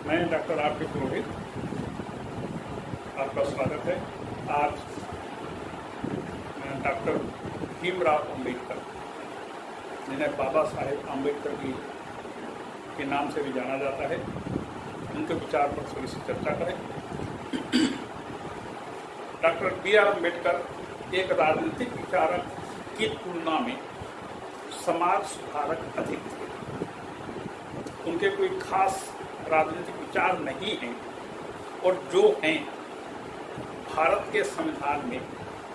मैं doctor R के पुरोहित, आपका स्वागत है। आज डॉक्टर भीमराव अम्बेडकर, जिन्हें बाबा साहेब अम्बेडकर जी के नाम से भी जाना जाता है, उनके विचार पर थोड़ी सी चर्चा करें। डॉक्टर बी आर अम्बेडकर एक राजनीतिक विचारक की तुलना में समाज सुधारक अधिक थे। उनके कोई खास राजनीतिक विचार नहीं हैं, और जो हैं भारत के संविधान में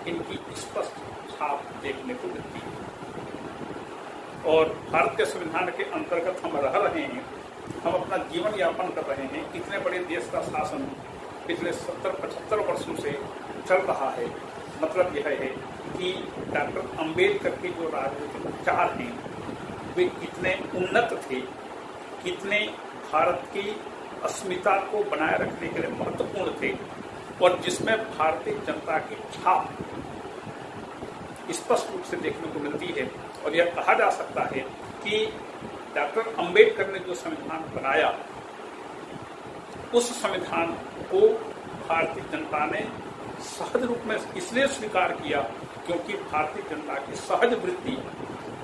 इनकी स्पष्ट छाप देखने को मिलती है। और भारत के संविधान के अंतर्गत हम रह रहे हैं, हम अपना जीवन यापन कर रहे हैं। इतने बड़े देश का शासन पिछले 70-75 वर्षों से चल रहा है। मतलब यह है कि डॉक्टर अम्बेडकर के जो राजनीतिक विचार हैं वे कितने उन्नत थे, कितने भारत की अस्मिता को बनाए रखने के लिए महत्वपूर्ण थे, और जिसमें भारतीय जनता की छाप स्पष्ट रूप से देखने को मिलती है। और यह कहा जा सकता है कि डॉक्टर अम्बेडकर ने जो संविधान बनाया, उस संविधान को भारतीय जनता ने सहज रूप में इसलिए स्वीकार किया क्योंकि भारतीय जनता की सहज वृत्ति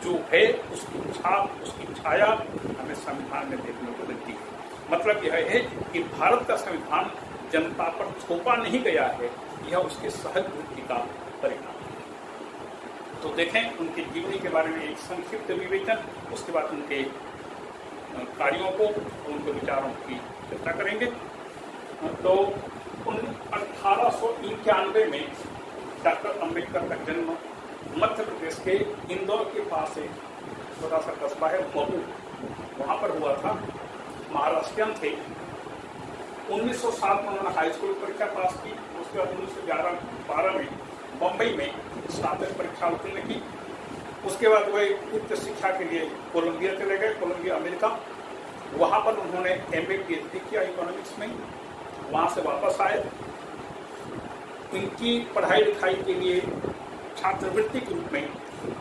जो है, उसकी छाप, उसकी छाया हमें संविधान में देखने को मिलती है। मतलब यह है कि भारत का संविधान जनता पर थोपा नहीं गया है, यह उसके सहज वृत्ति का परिणाम है। तो देखें उनकी जीवनी के बारे में एक संक्षिप्त विवेचन, उसके बाद उनके कार्यों को, उनके विचारों की चर्चा करेंगे। तो 1891 में डॉक्टर अम्बेडकर का जन्म मध्य प्रदेश के इंदौर के पास एक छोटा सा कस्बा है महू, वहाँ पर हुआ था। महाराष्ट्रियन थे। 1907 में उन्होंने हाई स्कूल परीक्षा पास की। उसके बाद 1911-12 में बम्बई में स्नातक परीक्षा उत्तीर्ण की। उसके बाद वे उच्च शिक्षा के लिए कोलंबिया चले गए, कोलंबिया अमेरिका। वहाँ पर उन्होंने MA PhD किया इकोनॉमिक्स में। वहाँ से वापस आए। इनकी पढ़ाई लिखाई के लिए छात्रवृत्ति के रूप में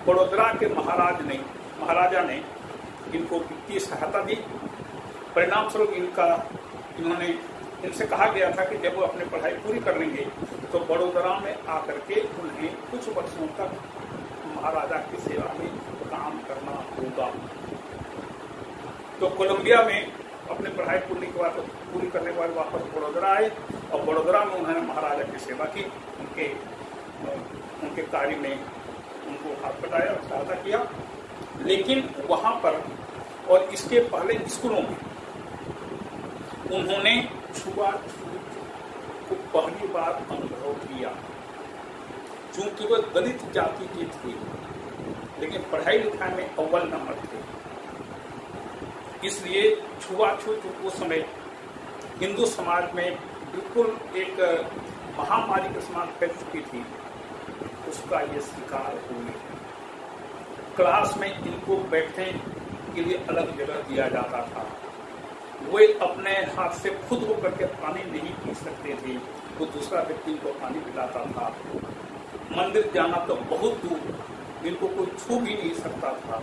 बड़ौदा के महाराजा ने इनको वित्तीय सहायता दी। परिणाम स्वरूप इनसे कहा गया था कि जब वो अपनी पढ़ाई पूरी कर लेंगे तो बड़ौदा में आकर के उन्हें कुछ वर्षों तक महाराजा की सेवा में काम करना होगा। तो कोलंबिया में अपनी पढ़ाई पूरी करने के बाद वापस बड़ौदा आए, और बड़ौदा में उन्होंने महाराजा की सेवा की। उनके कार्य में उनको हाथ बटाया और सहायता किया। लेकिन वहां पर और इसके पहले स्कूलों में उन्होंने छुआछूत को पहली बार अनुभव किया। चूंकि वह दलित जाति के थे, लेकिन पढ़ाई लिखाई में अव्वल नंबर थे, इसलिए छुआछूत उस समय हिंदू समाज में बिल्कुल एक महामारी के समान फैल चुकी थी, उसका ये शिकार हुए। क्लास में इनको बैठने के लिए अलग जगह दिया जाता था। वे अपने हाथ से खुद होकर के पानी नहीं पी सकते थे, वो दूसरा व्यक्ति इनको पानी पिलाता था। मंदिर जाना तो बहुत दूर, इनको कोई छू भी नहीं सकता था।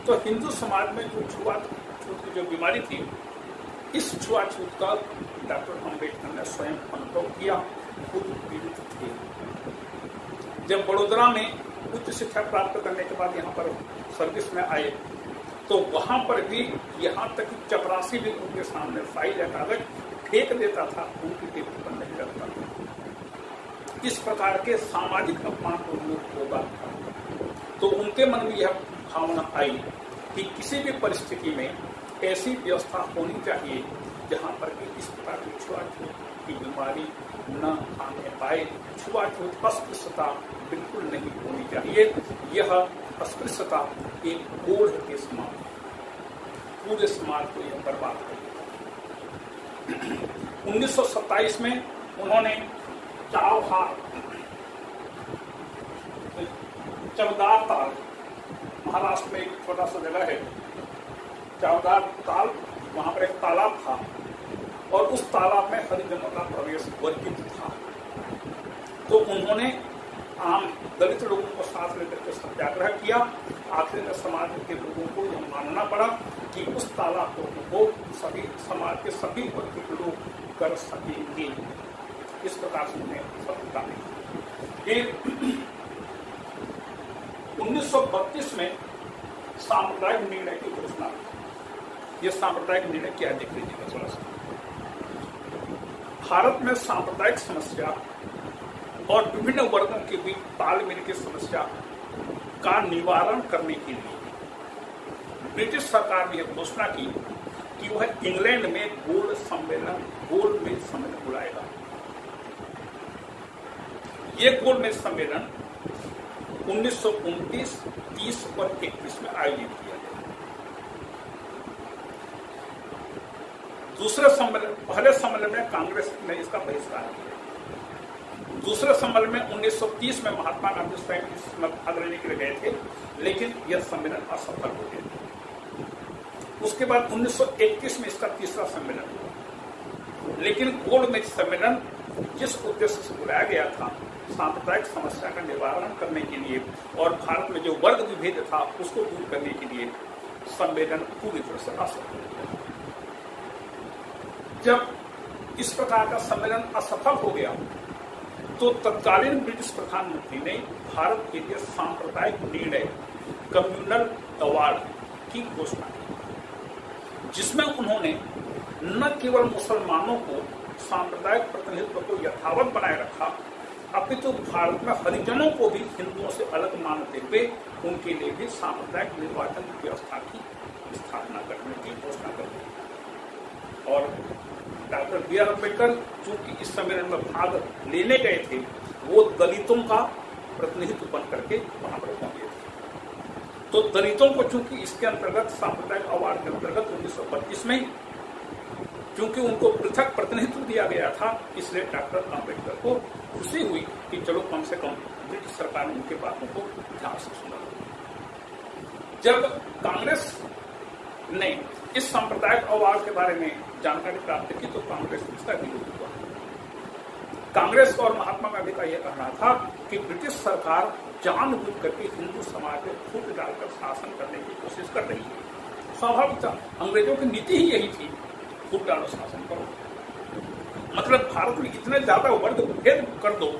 तो हिंदू समाज में जो छुआछूत की जो बीमारी थी, इस छुआछूत का डॉक्टर अम्बेडकर ने स्वयं अनुभव किया, खुद पीड़ित थे। जब बड़ौदा में उच्च शिक्षा प्राप्त करने के बाद यहाँ पर सर्विस में आए, तो वहां पर भी यहाँ तक कि चपरासी भी उनके सामने फाइल या कागज फेंक देता था, उनकी टेबल पर नहीं रखता था। इस प्रकार के सामाजिक अपमान को होगा। तो उनके मन में यह भावना आई कि किसी भी परिस्थिति में ऐसी व्यवस्था होनी चाहिए जहाँ पर कि इस प्रकार की छुआछूत की बीमारी न आने पाए। छुआछूत, अस्पृश्यता बिल्कुल नहीं होनी चाहिए। यह अस्पृश्यता एक बोझ के समान पूरे समाज को यह बर्बाद कर दिया। 1927 में उन्होंने चवदार ताल, महाराष्ट्र में एक छोटा सा जगह है चवदार ताल, वहां पर एक तालाब था, और उस तालाब में हरिजनों का प्रवेश वर्जित था। तो उन्होंने आम दलित लोगों को साथ लेकर के सत्याग्रह किया। आखिर में समाज के लोगों को यह मानना पड़ा कि उस तालाब को सभी समाज के सभी वर्ग के लोग कर सकेंगे। इस प्रकार से उन्हें सफलता मिली। 1932 में सांप्रदायिक निर्णय की घोषणा। यह सांप्रदायिक निर्णय क्या देख लीजिएगा थोड़ा सा। भारत में सांप्रदायिक समस्या और विभिन्न वर्गों के बीच तालमेल की समस्या का निवारण करने के लिए ब्रिटिश सरकार ने यह घोषणा की कि वह इंग्लैंड में गोलमेज सम्मेलन बुलाएगा। यह गोलमेज सम्मेलन 1929, 30 और 31 में आयोजित किया गया। दूसरे सम्मेलन, पहले सम्मेलन में कांग्रेस ने इसका बहिष्कार किया। दूसरे सम्मेलन में 1930 में महात्मा गांधी स्वयं इसमें भाग लेने के लिए गए थे, लेकिन यह सम्मेलन असफल हो गया। उसके बाद 1931 में इसका तीसरा सम्मेलन हुआ, लेकिन गोलमेज सम्मेलन जिस उद्देश्य से बुलाया गया था, सांप्रदायिक समस्या का निवारण करने के लिए और भारत में जो वर्ग विभेद था उसको दूर करने के लिए, सम्मेलन पूरी तरह से असफल हो गया। जब इस प्रकार का सम्मेलन असफल हो गया तो तत्कालीन ब्रिटिश प्रधानमंत्री ने भारत के लिए सांप्रदायिक निर्णय कम्युनल अवार्ड की घोषणा की, जिसमें उन्होंने न केवल मुसलमानों को सांप्रदायिक प्रतिनिधित्व को यथावत बनाए रखा, अपितु भारत में हरिजनों को भी हिंदुओं से अलग मानते हुए उनके लिए भी सांप्रदायिक निर्वाचन व्यवस्था की स्थापना करने की घोषणा कर दी। और डॉक्टर B.R. अम्बेडकर चूंकि इस सम्मेलन में भाग लेने गए थे, वो दलितों का प्रतिनिधित्व बन करके वहां पर पहुंचे थे। तो दलितों को चूंकि इसके अंतर्गत सांप्रदायिक अवार्ड के अंतर्गत 1932 में चूंकि उनको पृथक प्रतिनिधित्व दिया गया था, इसलिए डॉक्टर अम्बेडकर को खुशी हुई कि चलो कम से कम ब्रिटिश सरकार ने उनके बातों को ध्यान से सुना। जब कांग्रेस ने इस सांप्रदायिक अवार्ड के बारे में जानकारी प्राप्त की तो कांग्रेस इसका विरोध हुआ। कांग्रेस और महात्मा गांधी का यह कहना था कि ब्रिटिश सरकार जानबूझ करके हिंदू समाज में फूट डालकर शासन करने की कोशिश कर रही है। स्वाभाविक था, अंग्रेजों की नीति ही यही थी, फूट डालो शासन करो। मतलब भारत में इतने ज्यादा वर्ग भेद कर दो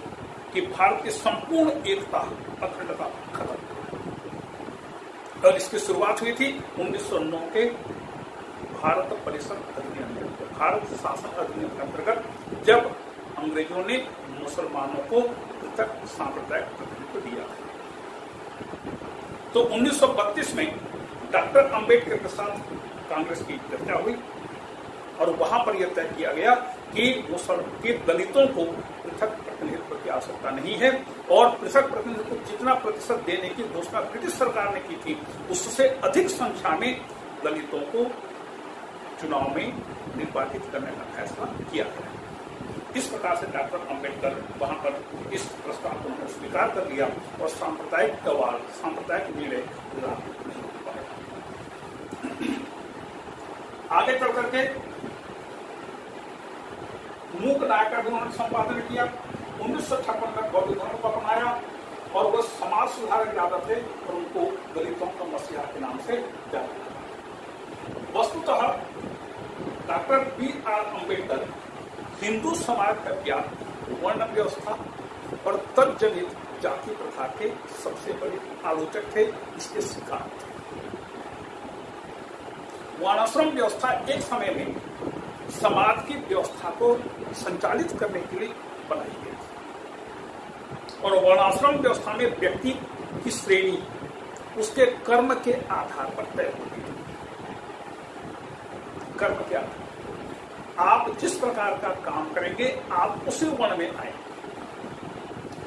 कि भारत की संपूर्ण एकता, अखंडता खत्म। और इसकी शुरुआत हुई थी 1909 के भारत परिषद अधिनियम, भारत शासन अधिनियम के अंतर्गत, जब अंग्रेजों ने मुसलमानों को पृथक सांप्रदायिक प्रतिनिधित्व दिया। तो 1932 में डॉक्टर अंबेडकर के साथ कांग्रेस की चर्चा हुई और वहां पर यह तय किया गया कि दलितों को पृथक प्रतिनिधित्व की आवश्यकता नहीं है और पृथक प्रतिनिधित्व जितना प्रतिशत देने की घोषणा ब्रिटिश सरकार ने की थी, उससे अधिक संख्या में दलितों को चुनाव में निर्वाचित करने का फैसला किया गया। इस प्रकार से डॉक्टर अंबेडकर वहां पर इस प्रस्ताव को उन्होंने स्वीकार कर लिया और सांप्रदायिक अवार्ड, सांप्रदायिक निर्णय लागू नहीं हो पाया। आगे चल करके मूक नायक का भी उन्होंने संपादन किया। 1956 में बौद्ध धर्म को अपनाया और वह समाज सुधारक ज्यादा थे और उनको दलितों का मसीहा के नाम से जाना जाता। वस्तुतः डॉक्टर B.R. अम्बेडकर हिंदू समाज का ज्ञान, वर्ण व्यवस्था और तत्जनित जाति प्रथा के सबसे बड़े आलोचक थे, इसके शिकार थे। वर्णाश्रम व्यवस्था एक समय में समाज की व्यवस्था को संचालित करने के लिए बनाई गई थी और वर्णाश्रम व्यवस्था में व्यक्ति की श्रेणी उसके कर्म के आधार पर तय होती है। कर्म क्या? आप जिस प्रकार का काम करेंगे आप उसी वर्ण में आएंगे।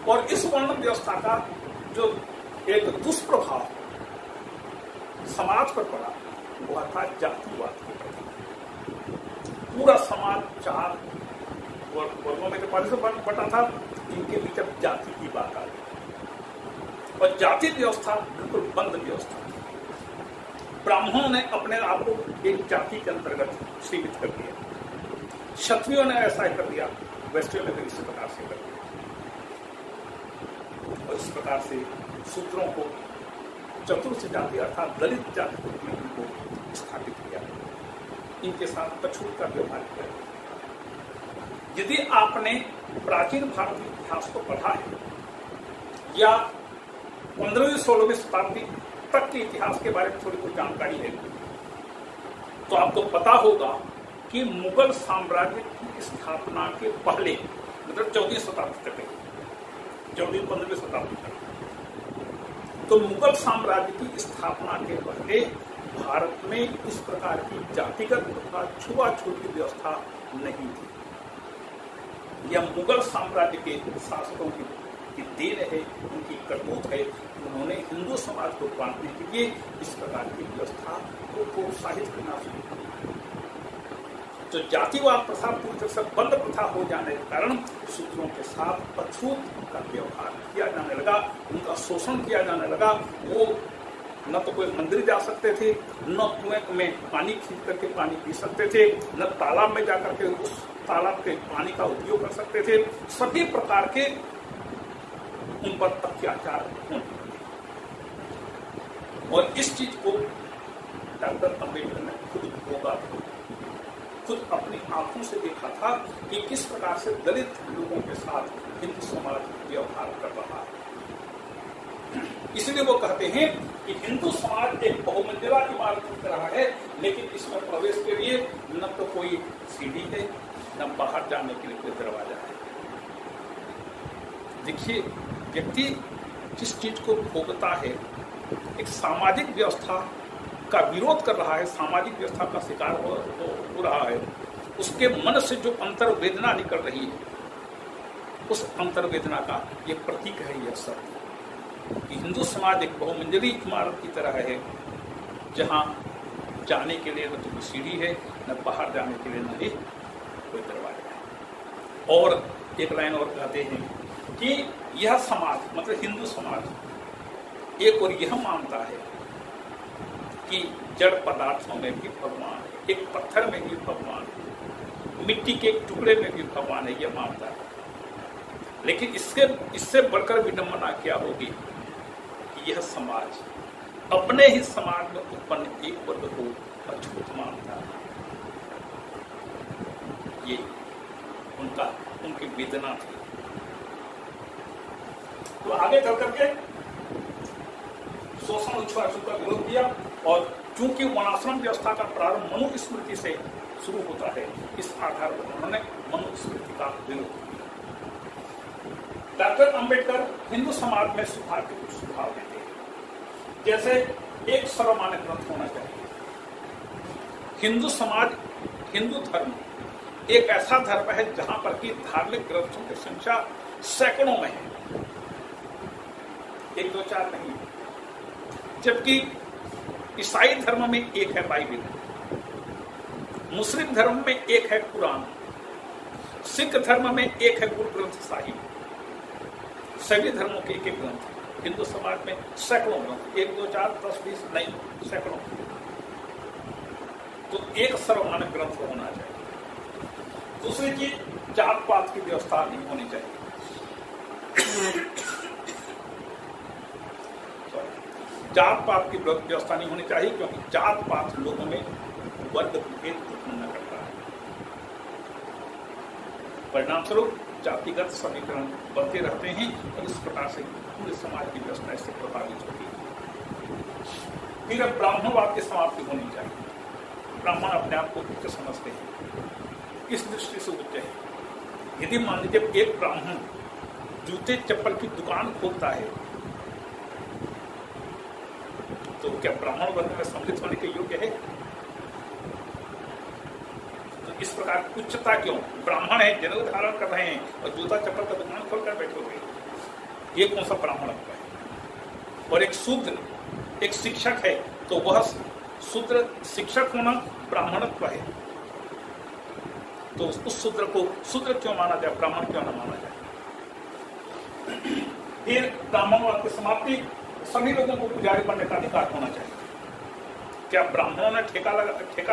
और इस वर्ण व्यवस्था का जो एक दुष्प्रभाव समाज पर पड़ा वह था जातिवाद की प्रथा। पूरा समाज 4 वर्गों में से बटा था, इनके बीच अब जाति की बात आ गई और जाति व्यवस्था बिल्कुल बंद व्यवस्था थी। ब्राह्मणों ने अपने आप को एक जाति के अंतर्गत सीमित कर दिया, क्षत्रियों ने ऐसा ही कर दिया, वैश्यों ने भी इसी प्रकार से कर दिया। और इस प्रकार से शूद्रों को चतुर्थ जाति अर्थात दलित जाति के रूप में इनको स्थापित किया, इनके साथ अछूत का व्यवहार किया। यदि आपने प्राचीन भारतीय इतिहास को पढ़ा है या 15वीं-16वीं शताब्दी तक के इतिहास के बारे में थोड़ी कुछ जानकारी है, तो आपको पता होगा कि मुगल साम्राज्य की स्थापना के पहले, मतलब 14वीं शताब्दी तक, 14वीं-15वीं शताब्दी तक, तो मुगल साम्राज्य की स्थापना के पहले भारत में इस प्रकार की जातिगत तथा छुआछूत की व्यवस्था नहीं थी। यह मुगल साम्राज्य के शासकों की देन है, उनकी करतूत है। उन्होंने हिंदू समाज को बांटने के लिए इस प्रकार की व्यवस्था को प्रोत्साहित करना शुरू किया। तो जातिवाद प्रथा पूरी तरह से बंद प्रथा हो जाने के कारण शूद्रों के साथ अछूत का व्यवहार किया जाने लगा, उनका शोषण किया जाने लगा। वो न तो कोई मंदिर जा सकते थे, न कुएं में पानी खींच करके पानी पी सकते थे, न तालाब में जाकर के उस तालाब के पानी का उपयोग कर सकते थे। सभी प्रकार के उन पर अत्याचार होने, और इस चीज को डॉक्टर अम्बेडकर ने खुद अपनी आंखों से देखा था कि किस प्रकार से दलित लोगों के साथ हिंदू समाज व्यवहार कर रहा है। इसलिए वो कहते हैं कि हिंदू समाज एक बहुमंजिला इमारत की तरह है, लेकिन इसमें प्रवेश के लिए न तो कोई सीढ़ी है, न बाहर जाने के लिए कोई दरवाजा है। देखिए, व्यक्ति जिस चीज को भोगता है, एक सामाजिक व्यवस्था का विरोध कर रहा है, सामाजिक व्यवस्था का शिकार हो रहा है, उसके मन से जो अंतर्वेदना निकल रही है, उस अंतर्वेदना का ये प्रतीक है यह सब कि हिंदू समाज एक बहुमंजिली इमारत की तरह है, जहां जाने के लिए न तो कोई सीढ़ी है, न बाहर जाने के लिए न ही कोई दरवाजा है। और एक लाइन और कहते हैं कि यह समाज, मतलब हिंदू समाज, एक और यह मानता है कि जड़ पदार्थों में भी भगवान है, एक पत्थर में भी भगवान है, मिट्टी के एक टुकड़े में भी भगवान है, यह मानता है। लेकिन इससे बढ़कर विडंबना क्या होगी कि यह समाज अपने ही समाज में उत्पन्न एक वर्ग को अछूत मानता है। ये उनकी वेदना थी। तो आगे चल करके शोषण छुआछूत का विरोध किया, और चूंकि वर्णाश्रम व्यवस्था का प्रारंभ मनुस्मृति से शुरू होता है, इस आधार पर उन्होंने मनुस्मृति का विरोध किया। डॉक्टर अंबेडकर हिंदू समाज में सुधार के कुछ सुझाव देते हैं, जैसे एक सर्वमान्य ग्रंथ होना चाहिए। हिंदू समाज, हिंदू धर्म एक ऐसा धर्म है जहां पर कि धार्मिक ग्रंथों की संख्या सैकड़ों में है, 1, 2, 4 नहीं। जबकि ईसाई धर्म में एक है बाइबिल, मुस्लिम धर्म में एक है कुरान, सिख धर्म में एक है गुरु ग्रंथ साहिब। सभी धर्मों के एक एक ग्रंथ। हिंदू समाज में सैकड़ों ग्रंथ, 1, 2, 4, 10, 20 नहीं, सैकड़ों। तो एक सर्वमान्य ग्रंथ होना चाहिए। दूसरी चीज, जात पात की व्यवस्था नहीं होनी चाहिए। जात पात की व्यवस्था नहीं होनी चाहिए, क्योंकि जात पात लोगों में वर्ग भेद उत्पन्न करता है। परिणाम स्वरूप जातिगत समीकरण बनते रहते हैं, और इस प्रकार से पूरे समाज की व्यवस्था इससे प्रभावित होती है। फिर ब्राह्मणवाद की समाप्ति होनी चाहिए। ब्राह्मण अपने आप को उच्च समझते हैं, इस दृष्टि से उच्च है। यदि मान लीजिए एक ब्राह्मण जूते चप्पल की दुकान खोलता है, तो क्या ब्राह्मण वर्ग में सम्मिलित होने के योग्य है? तो इस प्रकार उच्चता क्यों? ब्राह्मण है, जनेऊ धारण कर रहे हैं और जूता चप्पल का दुकान खोलकर बैठे हुए, ये कौन सा ब्राह्मण है? और एक शूद्र, एक शिक्षक है, तो वह शूद्र शिक्षक होना ब्राह्मणत्व है। तो उस शूद्र को शूद्र क्यों माना जाए, ब्राह्मण क्यों न माना जाए? फिर ब्राह्मणवाद की समाप्ति, सभी लोगों को पुजारी बनने का अधिकार होना चाहिए। क्या ब्राह्मणों ने ठेका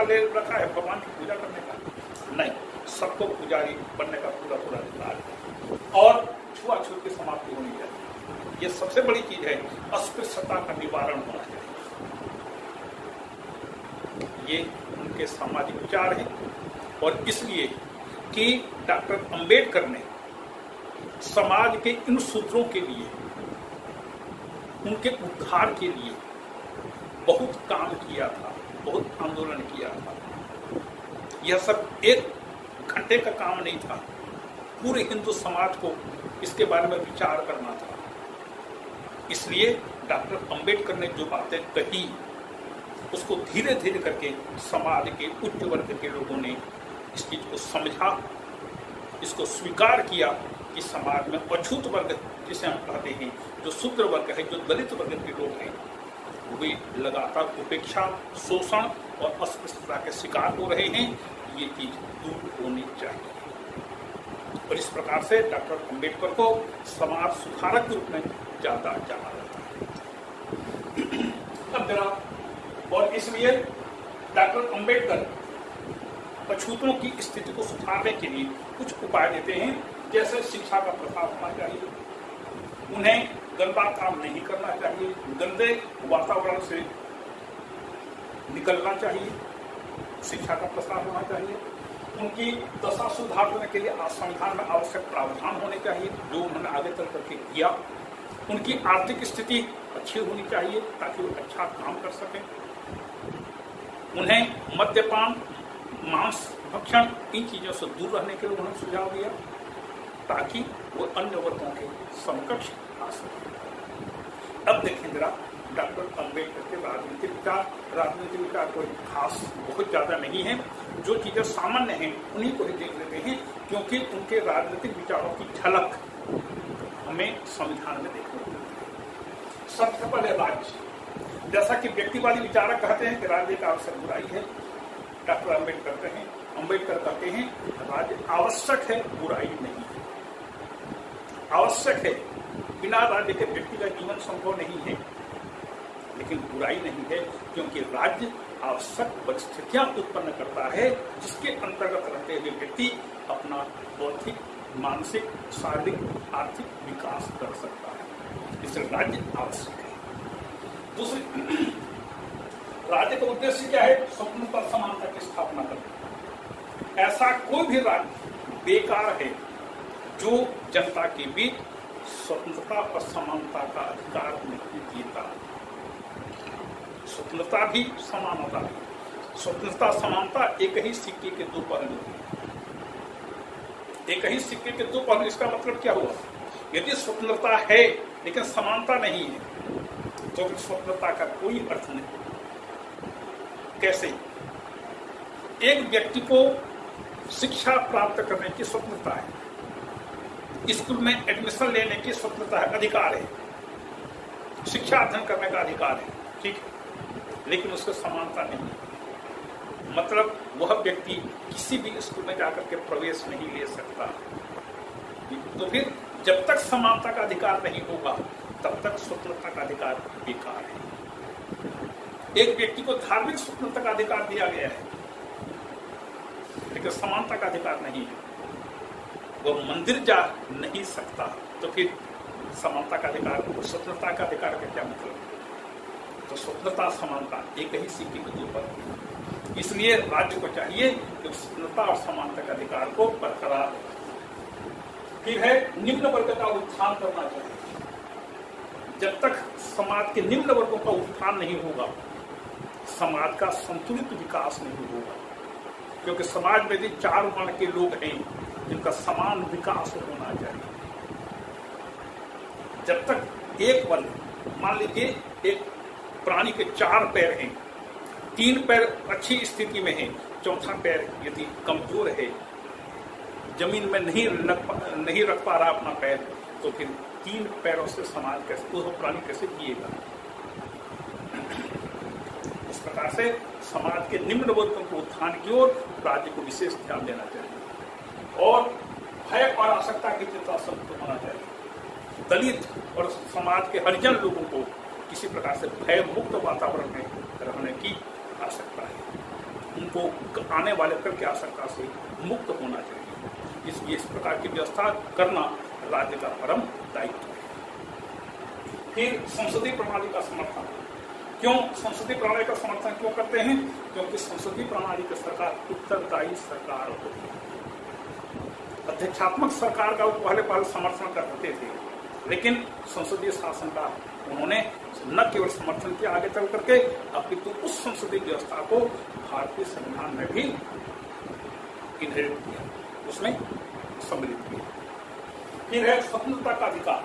ले रखा है भगवान की पूजा करने का? नहीं, सबको पुजारी बनने का पूरा अधिकार है। और छुआछूत की समाप्ति होनी चाहिए। ये सबसे बड़ी चीज है, अस्पृश्यता का निवारण होना चाहिए। ये उनके सामाजिक विचार हैं और इसलिए कि डॉक्टर अंबेडकर ने समाज के इन सूत्रों के लिए, उनके उद्धार के लिए बहुत काम किया था, बहुत आंदोलन किया था। यह सब एक घंटे का काम नहीं था, पूरे हिंदू समाज को इसके बारे में विचार करना था। इसलिए डॉक्टर अंबेडकर ने जो बातें कही उसको धीरे धीरे करके समाज के उच्च वर्ग के लोगों ने इस चीज को समझा, इसको स्वीकार किया कि समाज में अछूत वर्ग जिसे हम कहते हैं, जो शूद्र वर्ग है, जो दलित वर्ग के लोग हैं, वे लगातार उपेक्षा, शोषण और अस्पृश्यता के शिकार हो रहे हैं। ये चीज दूर होनी चाहिए और इस प्रकार से डॉक्टर अंबेडकर को समाज सुधारक के रूप में ज्यादा जाना जाता है। अब जरा और इसलिए डॉक्टर अंबेडकर अछूतों की स्थिति को सुधारने के लिए कुछ उपाय देते हैं, जैसे शिक्षा का प्रसार होना चाहिए, उन्हें गंदा काम नहीं करना चाहिए, गंदे वातावरण से निकलना चाहिए, शिक्षा का प्रसार होना चाहिए, उनकी दशा सुधार होने के लिए संविधान में आवश्यक प्रावधान होने चाहिए जो उन्होंने आगे चल करके किया, उनकी आर्थिक स्थिति अच्छी होनी चाहिए ताकि वो अच्छा काम कर सकें, उन्हें मद्यपान, मांस भक्षण, इन चीजों से दूर रहने के लिए उन्होंने सुझाव दिया ताकि वो अन्य वर्गों के समकक्ष आ सके। अब देखें जरा डॉक्टर अंबेडकर के राजनीतिक विचार कोई खास बहुत ज्यादा नहीं है, जो चीजें सामान्य हैं उन्हीं को ही देख लेते हैं, क्योंकि उनके राजनीतिक विचारों की झलक हमें संविधान में देखने को मिलती है। सबसे पहले राज्य, जैसा कि व्यक्तिवादी विचारक कहते हैं कि राज्य एक आवश्यक बुराई है, डॉक्टर अंबेडकर कहते हैं राज्य आवश्यक है, बुराई नहीं है। आवश्यक है, बिना राज्य के व्यक्ति का जीवन संभव नहीं है, लेकिन बुराई नहीं है, क्योंकि राज्य आवश्यक परिस्थितियां उत्पन्न करता है जिसके अंतर्गत रहते हुए व्यक्ति अपना बौद्धिक, मानसिक, शारीरिक, आर्थिक विकास कर सकता है। इसलिए राज्य आवश्यक है। दूसरी, राज्य का उद्देश्य क्या है? स्वतंत्रता और समानता की स्थापना करना। ऐसा कोई भी राज्य बेकार है जो जनता के बीच स्वतंत्रता और समानता का अधिकार नहीं देता। स्वतंत्रता भी, समानता भी। स्वतंत्रता समानता एक ही सिक्के के दो पहलू हैं। एक ही सिक्के के दो पहलू, इसका मतलब क्या हुआ? यदि स्वतंत्रता है लेकिन समानता नहीं है तो फिर स्वतंत्रता का कोई अर्थ नहीं। कैसे? एक व्यक्ति को शिक्षा प्राप्त करने की स्वतंत्रता है, स्कूल में एडमिशन लेने की स्वतंत्रता है, अधिकार है, शिक्षा अध्ययन करने का अधिकार है, ठीक है, लेकिन उसको समानता नहीं। मतलब वह व्यक्ति किसी भी स्कूल में जाकर के प्रवेश नहीं ले सकता। तो फिर जब तक समानता का अधिकार नहीं होगा तब तक स्वतंत्रता का अधिकार बेकार है। एक व्यक्ति को धार्मिक स्वतंत्रता का अधिकार दिया गया है लेकिन समानता का अधिकार नहीं है, वह मंदिर जा नहीं सकता, तो फिर समानता का अधिकार, स्वतंत्रता का अधिकार का क्या मतलब? तो स्वतंत्रता समानता एक ही सिक्के के दो पहलू। इसलिए राज्य को चाहिए कि स्वतंत्रता और समानता के अधिकार को बरकरार रखे। फिर है निम्न वर्ग का उत्थान करना चाहिए। जब तक समाज के निम्न वर्गों का उत्थान नहीं होगा, समाज का संतुलित विकास नहीं होगा, क्योंकि समाज में भी चार वर्ण के लोग हैं जिनका समान विकास होना चाहिए। जब तक एक वर्ग, मान लीजिए एक प्राणी के चार पैर हैं, तीन पैर अच्छी स्थिति में हैं, चौथा पैर यदि कमजोर है, जमीन में नहीं रख पा रहा अपना पैर, तो फिर तीन पैरों से समाज कैसे, वो प्राणी कैसे जिएगा? इस प्रकार से समाज के निम्न वर्गों को उत्थान की ओर राज्य को विशेष ध्यान देना चाहिए और भय और आशंका की चिंता से मुक्त होना चाहिए। दलित और समाज के हरिजन लोगों को किसी प्रकार से भय मुक्त वातावरण में रहने की आवश्यकता है, उनको आने वाले कल की आवश्यकता से मुक्त होना चाहिए। इसलिए इस प्रकार की व्यवस्था करना राज्य का परम दायित्व है। फिर संसदीय प्रणाली का समर्थन। क्यों संसदीय प्रणाली का समर्थन क्यों करते हैं? क्योंकि संसदीय प्रणाली की सरकार उत्तरदायी सरकार होती है। अध्यक्षात्मक सरकार का वो पहले समर्थन करते थे, लेकिन संसदीय शासन का उन्होंने न केवल समर्थन किया आगे चल करके, अपितु उस संसदीय व्यवस्था को भारतीय संविधान में भी इनहेरिट किया, उसमें सम्मिलित किया। फिर है स्वतंत्रता का अधिकार।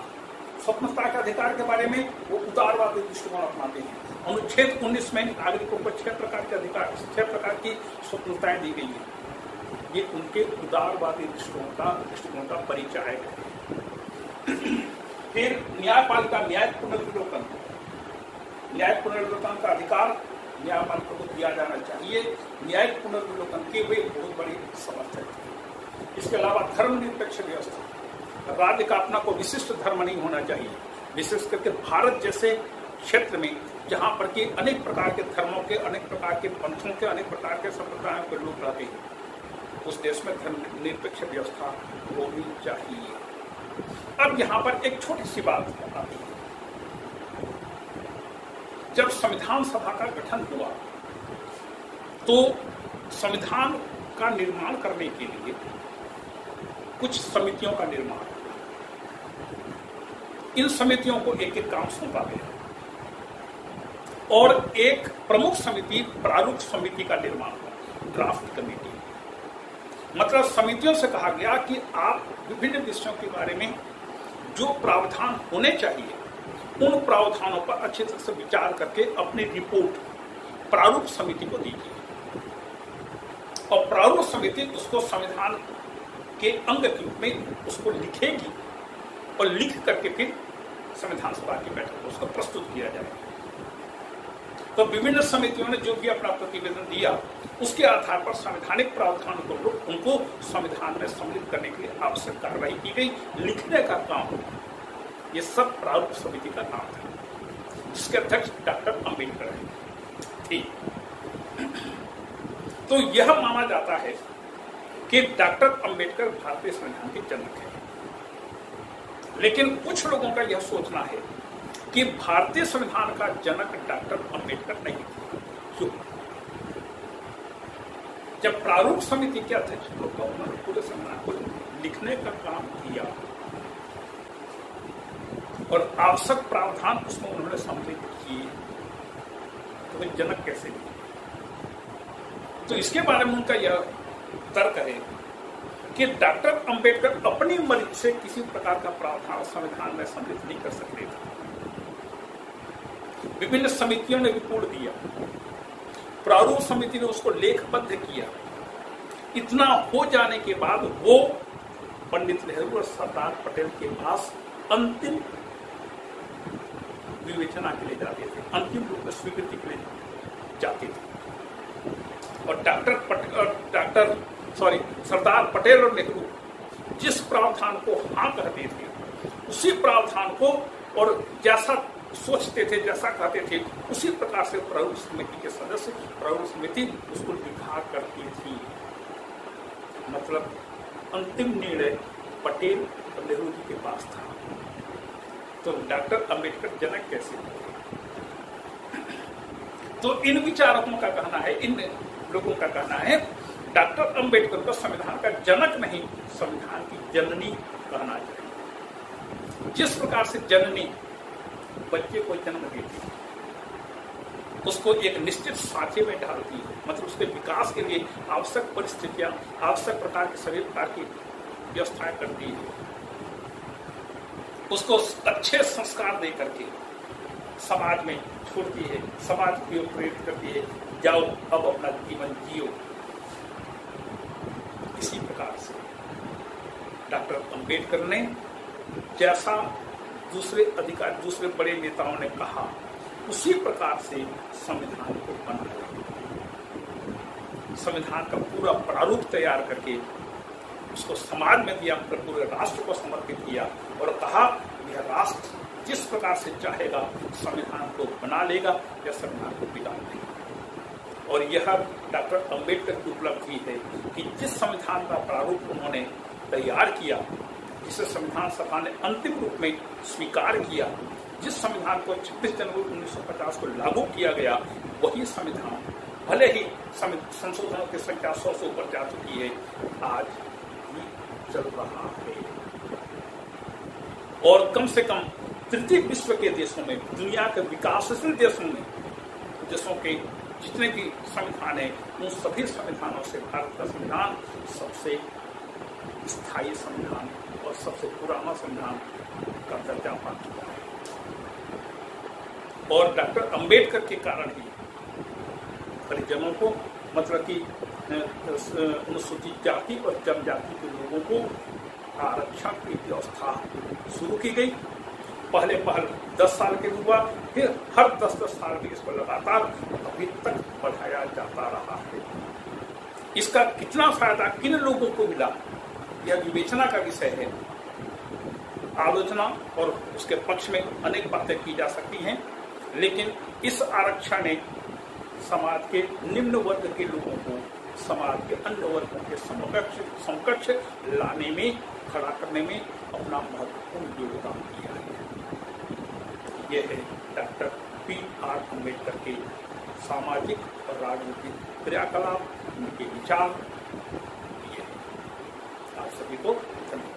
स्वतंत्रता के अधिकार के बारे में वो उदारवादी दृष्टिकोण अपनाते हैं। अनुच्छेद 19 में नागरिकों को 6 प्रकार के अधिकार, 6 प्रकार की स्वतंत्रताएं दी गई हैं। ये उनके उदारवादी दृष्टिकोण का परिचायक है। फिर न्यायपालिका, न्यायिक पुनर्विलोकन। न्यायिक पुनर्विलोकन का अधिकार न्यायपालिका को दिया जाना चाहिए। न्यायिक पुनर्विलोकन के वे बहुत बड़ी समर्थक थे। इसके अलावा धर्मनिरपेक्ष व्यवस्था। राज्य का अपना को विशिष्ट धर्म नहीं होना चाहिए, विशेष करके भारत जैसे क्षेत्र में जहां पर कि अनेक प्रकार के धर्मों के, अनेक प्रकार के पंथों के, अनेक प्रकार के संप्रदायों के लोग रहते हैं। उस देश में धर्मनिरपेक्ष व्यवस्था होनी चाहिए। अब यहाँ पर एक छोटी सी बात आती है। जब संविधान सभा का गठन हुआ तो संविधान का निर्माण करने के लिए कुछ समितियों का निर्माण, इन समितियों को एक एक काम सौंपा गया और एक प्रमुख समिति प्रारूप समिति का निर्माण हुआ, ड्राफ्ट कमेटी। मतलब समितियों से कहा गया कि आप विभिन्न विषयों के बारे में जो प्रावधान होने चाहिए उन प्रावधानों पर अच्छी तरह से विचार करके अपनी रिपोर्ट प्रारूप समिति को दीजिए और प्रारूप समिति उसको संविधान के अंग के रूप में उसको लिखेगी और लिख करके फिर संविधान सभा की बैठक में उसको प्रस्तुत किया जाएगा। तो विभिन्न समितियों ने जो भी अपना प्रतिवेदन दिया उसके आधार पर संवैधानिक प्रावधान को उनको संविधान में सम्मिलित करने के लिए आवश्यक कार्रवाई की गई। लिखने का काम ये सब प्रारूप समिति का काम था, जिसके अध्यक्ष डॉक्टर अम्बेडकर हैं। ठीक, तो यह माना जाता है कि डॉक्टर अम्बेडकर भारतीय संविधान के जनक हैं। लेकिन कुछ लोगों का यह सोचना है कि भारतीय संविधान का जनक डॉक्टर अम्बेडकर नहीं थे। क्यों? जब प्रारूप समिति के अध्यक्ष लोग उन्होंने पूरे संविधान को लिखने का काम किया और आवश्यक प्रावधान उसमें उन्होंने सम्मिलित किए, तो वे जनक कैसे हुए? तो इसके बारे में उनका यह तर्क है कि डॉक्टर अम्बेडकर अपनी मर्जी से किसी प्रकार का प्रावधान संविधान में सम्मिलित नहीं कर सकते थे। विभिन्न समितियों ने रिपोर्ट दिया, प्रारूप समिति ने उसको लेखबद्ध किया। इतना हो जाने के बाद वो पंडित नेहरू और सरदार पटेल के पास अंतिम विवेचना के लिए जाते थे, अंतिम रूप में स्वीकृति के लिए जाते थे। और सरदार पटेल और नेहरू जिस प्रावधान को हाँ कहते थे उसी प्रावधान को और जैसा सोचते थे, जैसा कहते थे, उसी प्रकार से प्रारूप समिति के सदस्य प्रारूप समिति उसको लिखा करती थी। मतलब अंतिम निर्णय पटेल और नेहरू जी के पास था। तो डॉक्टर अम्बेडकर जनक कैसे हुए? तो इन विचारकों का कहना है, इन लोगों का कहना है, डॉक्टर अम्बेडकर को संविधान का जनक नहीं, संविधान की जननी कहना चाहिए। जिस प्रकार से जननी बच्चे को जन्म देती है, उसको एक निश्चित साँचे में डालती है, मतलब उसके विकास के लिए आवश्यक परिस्थितियां, आवश्यक प्रकार के सभी प्रकार की व्यवस्थाएं करती है, उसको अच्छे संस्कार दे करके समाज में छोड़ती है, समाज की ओर प्रेरित करती है, जाओ अब अपना जीवन जियो। इसी प्रकार से डॉक्टर अम्बेडकर ने जैसा दूसरे बड़े नेताओं ने कहा, उसी प्रकार से संविधान को बनाया, संविधान का पूरा प्रारूप तैयार करके उसको समाज में दिया, पूरे राष्ट्र को समर्पित किया और कहा यह राष्ट्र जिस प्रकार से चाहेगा संविधान को बना लेगा या संविधान को बिगाड़ देगा। और यह डॉक्टर अम्बेडकर की उपलब्धि है कि जिस संविधान का प्रारूप उन्होंने तैयार किया, जिसे संविधान सभा ने अंतिम रूप में स्वीकार किया, जिस संविधान को 26 जनवरी 1950 को लागू किया गया, वही संविधान भले ही संशोधनों की संख्या 100 से ऊपर जा चुकी है, आज भी चल रहा है। और कम से कम तृतीय विश्व के देशों में, दुनिया के विकासशील देशों के जितने भी संविधान है, उन सभी संविधानों से भारत का संविधान सबसे स्थायी संविधान और सबसे पुराना संविधान का दर्जा पा चुका है। और डॉक्टर अंबेडकर के कारण ही परिजनों को, मतलब कि अनुसूचित जाति और जनजाति के लोगों को आरक्षण की व्यवस्था शुरू की गई। पहले 10 साल के हुआ, फिर हर 10-10 साल में इसको लगातार अभी तक बढ़ाया जाता रहा है। इसका कितना फायदा किन लोगों को मिला, यह विवेचना का विषय है। आलोचना और उसके पक्ष में अनेक बातें की जा सकती हैं, लेकिन इस आरक्षण ने समाज के निम्न वर्ग के लोगों को समाज के अन्य वर्गों के समकक्ष लाने में, खड़ा करने में अपना महत्वपूर्ण योगदान दिया है। यह है डॉक्टर B.R. अम्बेडकर के सामाजिक और राजनीतिक क्रियाकलाप, उनके विचार। आप सभी को धन्यवाद।